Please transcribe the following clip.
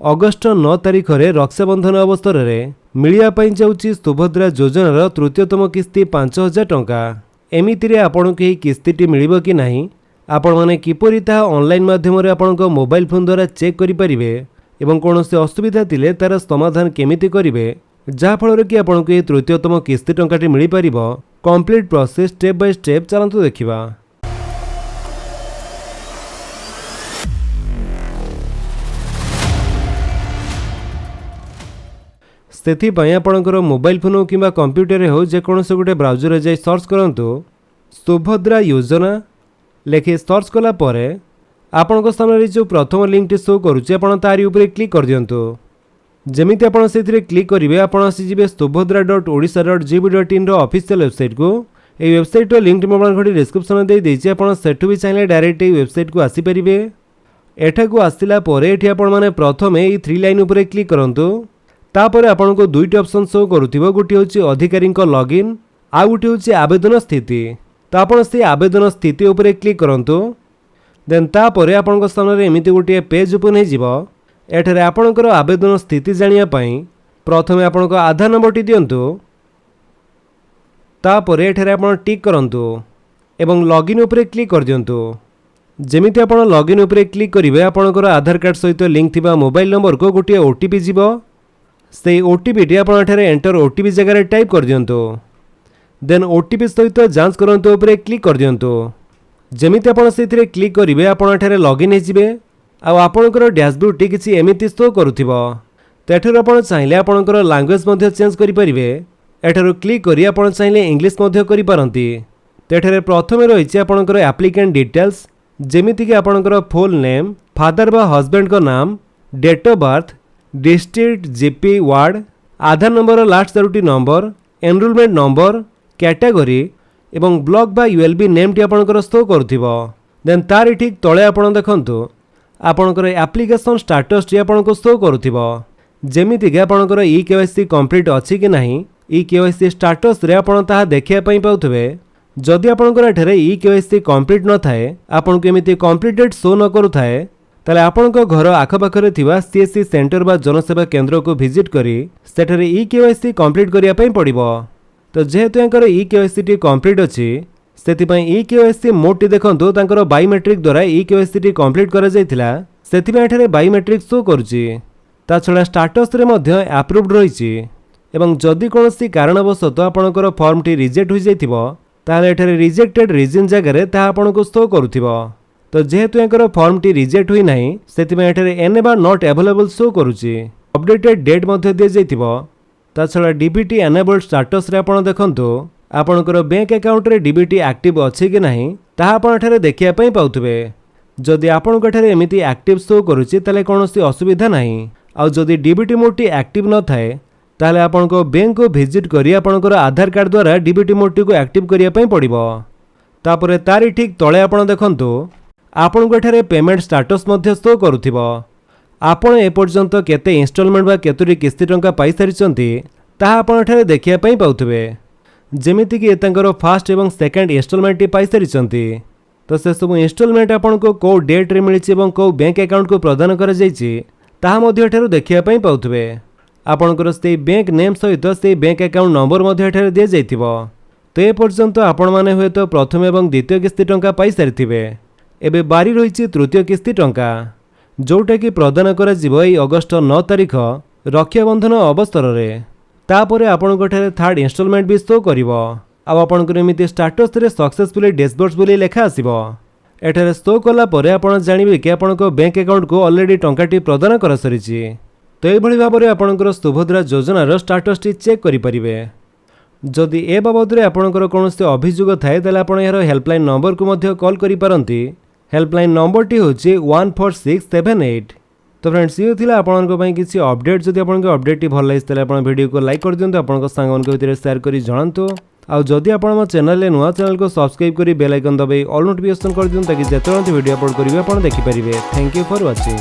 August 9 तारिख में रक्षाबंधन अवसर में मिलवाई जाऊँगी सुभद्रा योजनार तृतीयतम किस्ती 5000 टंका। एमितिरे आपन को किस्ती मिलिबो कि नहीं, आपण माने किपरि ता ऑनलाइन माध्यम आपण मोबाइल फोन द्वारा चेक करें एवं कौन से असुविधा थिले तार समाधान केमिति करेंगे, जहाँफल कि आपण को तृतीयतम किस्ती टंकाटी मिल पार। Complete process step by step चलतु देखा। से आपणकर मोबाइल फोन हो कि कंप्यूटर हो जेकोसी गोटे ब्राउजर जाए सर्च करूँ सुभद्रा योजना लेखि सर्च कलापर आपण सामने जो प्रथम लिंक शो करुचे तारी उपरे क्लिक कर दिंतु। जमीती आप क्लिक करेंगे आपड़ आसीजे subhadra.odisha.gov.in ऑफिशियल वेबसाइट को। ये वेबसाइट लिंक मोबाइल डिस्क्रिप्शन दे देछि, आपण सेठु भी चाहिए डायरेक्ट ये वेबसाइट को आसीपारे। एठाकू आसला मैंने प्रथम ये 3 लाइन उपरे क्लिक करूँ। तापर आपन को दुईटी ऑप्शन शो करुथिबो, गोटे होची अधिकारी लॉगिन आ गोटे होची आवेदन स्थिति। तो आपन से आवेदन स्थिति उपरे क्लिक करंतु। देन तापर आपन सामने एमिति गोटे पेज ओपन हो जिवो। एठारे आपनकर आवेदन स्थिति जानिया पई प्रथमे आपन को आधार नंबरटी दियंतु। तापर एठारे आपन टिक करंतु एवं लॉगिन उपरे क्लिक कर दियंतु। जेमिति आपन लॉगिन उपरे क्लिक करिवे आपनकर आधार कार्ड सहित लिंक थिबा मोबाइल नंबर को गोटे ओटीपी जिवो। से ओटीपी आप एंटर ओटीपी जगह टाइप कर दिंतु। देन ओटीपी सहित जांच करंतु उपरे क्लिक कर दिंतु। जमीती आप क्लिक करेंगे आपरे लॉगिन होजिबे। आपणकर डैशबोर्ड किसी एमिति शो करुथिबो। तो एठार आप चाहिए आपणकर लैंग्वेज चेंज करेंगे। एठार क्लिक करी आप चाहिए इंग्लिश करि पारंती। तो एठारे प्रथम रही आपणकर एप्लिकेंट डिटेल्स, जेमिति कि आपणकर फुल नेम, फादर बा हस्बैंड का नाम, date of birth, district, GP, ward, Aadhaar number last 4 number, enrolment number, category एवं ब्लॉक बा यूएलबी नेम टी आपणकर शो करुथिबो। देन तार ठीक तळे आपण देखंतु आपणकर एप्लिकेशन स्टेटस टी आपणको शो करुथिबो। जेमिति कि आपणकर ई केवाईसी कंप्लीट अछि कि नाही, ई केवाईसी स्टेटस रे आपण ताहा देखिया पई पाउथबे। जदि आपणकर एठारे ई केवाईसी कंप्लीट न थाए, आपणको एमिति कंप्लीटेड शो न करुथाए, ताले आपणको घर आखपाखरे थिबा सीएससी सेंटर बा जनसेवा केंद्र को विजिट करी सेठरे ई केवाईसी कंप्लीट करिया पई पड़िबो। तो जेहेतु यांकर ई केवाईसी टी कंप्लीट अछि, सेथिपई ई केवाईसी मोड टी देखंतु तांकर बायोमेट्रिक द्वारा ई केवाईसी टी कंप्लीट करा जायथिला, सेथिपई एठारे बायोमेट्रिक शो करूची। ता छडा स्टेटस रे मध्ये अप्रूव्ड रहिची एवं जदि कोनोसी कारणवशत आपणकर फॉर्म टी रिजेक्ट होई जायथिबो, ताले एठारे रिजेक्टेड रीजन जगह रे ता आपणको शो करूथिबो। तो जेहेतु यांकर फॉर्म टी रिजेक्ट हुई नाही, सेथिपई एठारे एनेबल नॉट अवेलेबल शो करूची। अपडेटेड डेट मध्ये दे जाइथिबो। ता छडा डीबीटी एनेबल्ड स्टेटस रे आपण देखंतु आपणकर बैंक अकाउंट रे डीबीटी एक्टिव अछि कि नाही ताहा आपण एठारे देखिया पई पाउथबे। जदि आपणको एठारे एमिति एक्टिव शो करूची ताले कोनोसी असुविधा नाही। आ जदि डीबीटी मोड टी एक्टिव न थाए ताले आपणको बैंक को विजिट करी आपणकर आधार कार्ड द्वारा डीबीटी मोड टी को एक्टिव करिया पई पड़िबो। तापरे तारी ठीक तळे आपण देखंतु आपण को एठारे पेमेंट स्टेटस मध्ये शो करुथिबो। आपण एपर्यंत केते इंस्टॉलमेंट बा केतुरी किस्ती टंका पाई सारिचंती ताहा आपण एठारे देखिया पई पाउथबे। जेमिति कि एतांकर फर्स्ट एवं सेकंड इंस्टॉलमेंट टी पाई सारिचंती। तो से सब इंस्टॉलमेंट आपण को को डेट रे मिलिछि एवं को बैंक अकाउंट को प्रदान करा जायछि ताहा मध्ये एठारे देखिया पई पाउथबे। आपणकर से बैंक नेम सहित से बैंक अकाउंट नंबर मध्ये एठारे दे जायथिबो। तो ए पर्यंत आपण माने होय तो प्रथम एवं द्वितीय किस्ती टंका पाई सारिथिबे। एबे बारी रही तृतीय किस्ती टंका, जोटा कि प्रदान करा जिवो एई अगस्ट 9 तारिख रक्षाबंधन अवसर रे। तापरे आपणको एठारे थर्ड इंस्टॉलमेंट भी शो करिवो। आ आपणकर एमिति स्टेटस रे सक्सेसफुली डिस्बर्स बोली लेखा आसीबो। एठारे शो कला परे आपण जानिबे कि आपणको बैंक अकाउंट को ऑलरेडी टंकाटी प्रदान करा सरिछि। तो एई भली भाबरे आपणकर सुभद्रा योजनार स्टेटस टी चेक करि परिबे। जदि ए बाबद रे आपणकर कोनोसी अभियोग थाए ताले आपण यार हेल्पलाइन नंबर को मध्ये कॉल करि पारंती। हेल्पलाइन नंबर टी होची 14678। तो फ्रेंड्स ये थिला आपनको पई किछि अपडेट। जदि आपनको अपडेट टी भल लागिस ताले आपण वीडियो को लाइक कर दियंतु, आपनको सांग मान भितर शेयर करी जणांतु। आ जदि आपण म चैनल ले नुवा चैनल को सब्सक्राइब करी बेल आइकन दबाई ऑल नोटिफिकेशन कर दियंतु ताकि जेतरंत वीडियो अपलोड करिवे आपण देखि परिबे। Thank you for watching.